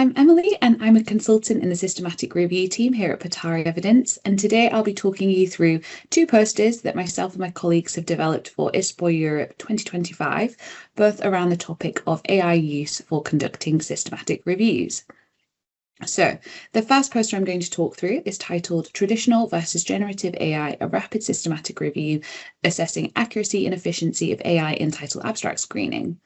I'm Emily and I'm a consultant in the systematic review team here at Petauri Evidence, and today I'll be talking you through two posters that myself and my colleagues have developed for ISPOR Europe 2025, both around the topic of AI use for conducting systematic reviews. So the first poster I'm going to talk through is titled Traditional versus Generative AI, a Rapid Systematic Review Assessing Accuracy and Efficiency of AI in Title Abstract Screening.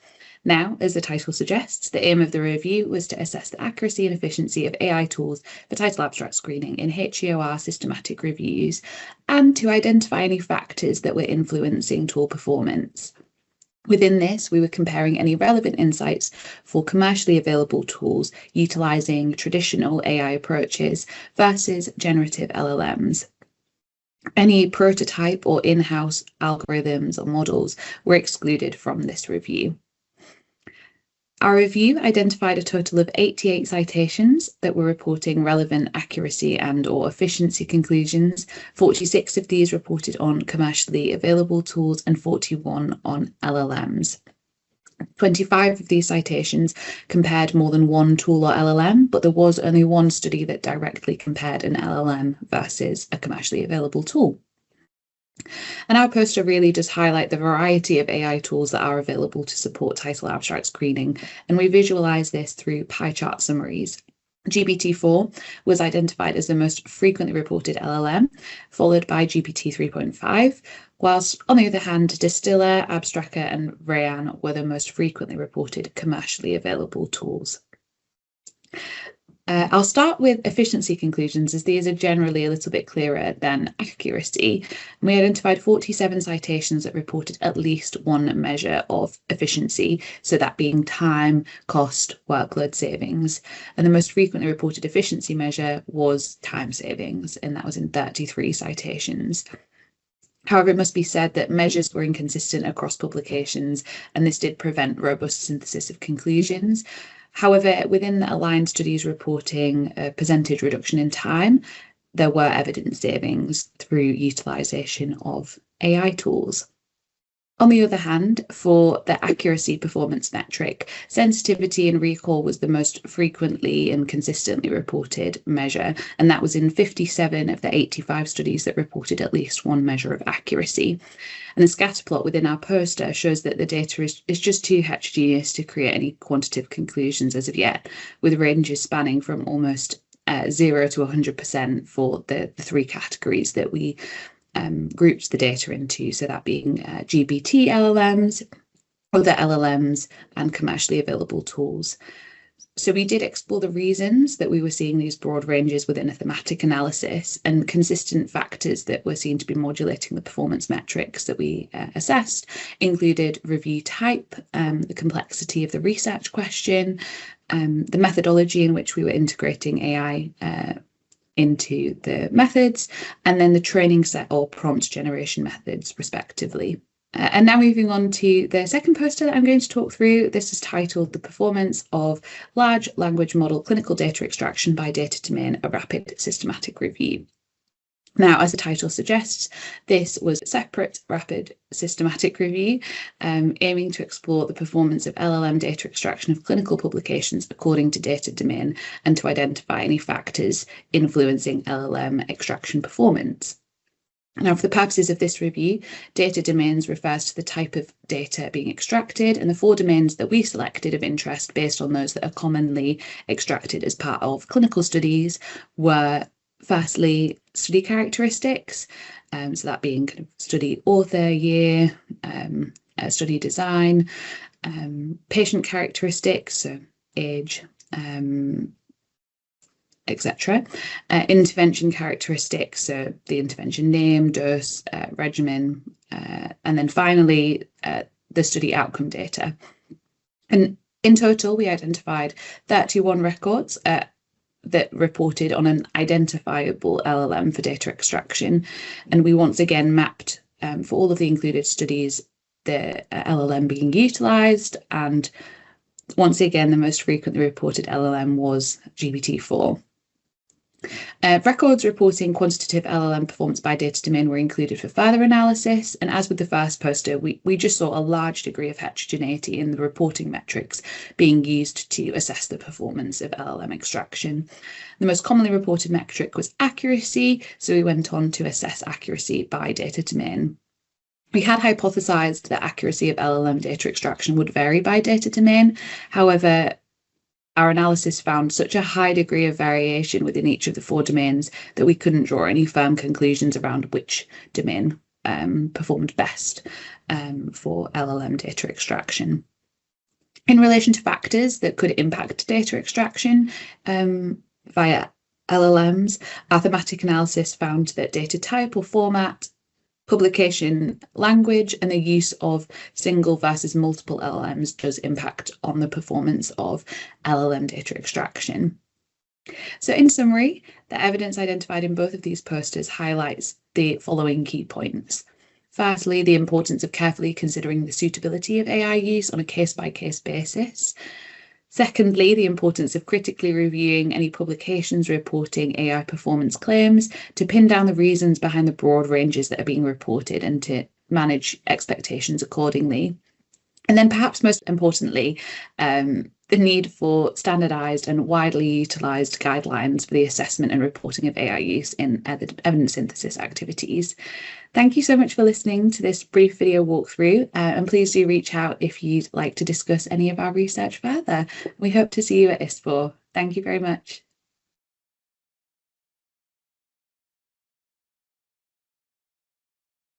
Now, as the title suggests, the aim of the review was to assess the accuracy and efficiency of AI tools for title abstract screening in HEOR systematic reviews and to identify any factors that were influencing tool performance. Within this, we were comparing any relevant insights for commercially available tools utilising traditional AI approaches versus generative LLMs. Any prototype or in-house algorithms or models were excluded from this review. Our review identified a total of 88 citations that were reporting relevant accuracy and/or efficiency conclusions. 46 of these reported on commercially available tools and 41 on LLMs. 25 of these citations compared more than one tool or LLM, but there was only one study that directly compared an LLM versus a commercially available tool. And our poster really does highlight the variety of AI tools that are available to support title abstract screening, and we visualize this through pie chart summaries. GPT-4 was identified as the most frequently reported LLM, followed by GPT 3.5, whilst on the other hand, Distiller, Abstractor and Rayan were the most frequently reported commercially available tools. I'll start with efficiency conclusions, as these are generally a little bit clearer than accuracy. We identified 47 citations that reported at least one measure of efficiency, so that being time, cost, workload savings. And the most frequently reported efficiency measure was time savings, and that was in 33 citations. However, it must be said that measures were inconsistent across publications, and this did prevent robust synthesis of conclusions. However, within the aligned studies reporting a percentage reduction in time, there were evidence savings through utilisation of AI tools. On the other hand, for the accuracy performance metric, sensitivity and recall was the most frequently and consistently reported measure, and that was in 57 of the 85 studies that reported at least one measure of accuracy. And the scatter plot within our poster shows that the data is just too heterogeneous to create any quantitative conclusions as of yet, with ranges spanning from almost 0 to 100% for the three categories that we grouped the data into, so that being GPT LLMs, other LLMs, and commercially available tools. So we did explore the reasons that we were seeing these broad ranges within a thematic analysis, and consistent factors that were seen to be modulating the performance metrics that we assessed included review type, the complexity of the research question, the methodology in which we were integrating AI into the methods, and then the training set or prompt generation methods, respectively. And now moving on to the second poster that I'm going to talk through. This is titled The Performance of Large Language Model Clinical Data Extraction by Data Domain, a Rapid Systematic Review. Now, as the title suggests, this was a separate rapid systematic review aiming to explore the performance of LLM data extraction of clinical publications according to data domain and to identify any factors influencing LLM extraction performance. Now, for the purposes of this review, data domains refers to the type of data being extracted, and the 4 domains that we selected of interest based on those that are commonly extracted as part of clinical studies were firstly study characteristics, so that being kind of study author, year, study design, patient characteristics, so age, etc. Intervention characteristics, so the intervention name, dose, regimen, and then finally the study outcome data. And in total, we identified 31 records that reported on an identifiable LLM for data extraction. And we once again mapped for all of the included studies the LLM being utilised. And once again, the most frequently reported LLM was GPT-4. Records reporting quantitative LLM performance by data domain were included for further analysis, and as with the first poster, we just saw a large degree of heterogeneity in the reporting metrics being used to assess the performance of LLM extraction. The most commonly reported metric was accuracy, so we went on to assess accuracy by data domain. We had hypothesized that accuracy of LLM data extraction would vary by data domain. However, our analysis found such a high degree of variation within each of the 4 domains that we couldn't draw any firm conclusions around which domain performed best for LLM data extraction. In relation to factors that could impact data extraction via LLMs, our thematic analysis found that data type or format, publication language, and the use of single versus multiple LLMs does impact on the performance of LLM data extraction. So in summary, the evidence identified in both of these posters highlights the following key points. Firstly, the importance of carefully considering the suitability of AI use on a case-by-case basis. Secondly, the importance of critically reviewing any publications reporting AI performance claims to pin down the reasons behind the broad ranges that are being reported and to manage expectations accordingly. And then perhaps most importantly, the need for standardized and widely utilized guidelines for the assessment and reporting of AI use in evidence synthesis activities. Thank you so much for listening to this brief video walkthrough, and please do reach out if you'd like to discuss any of our research further. We hope to see you at ISPOR. Thank you very much.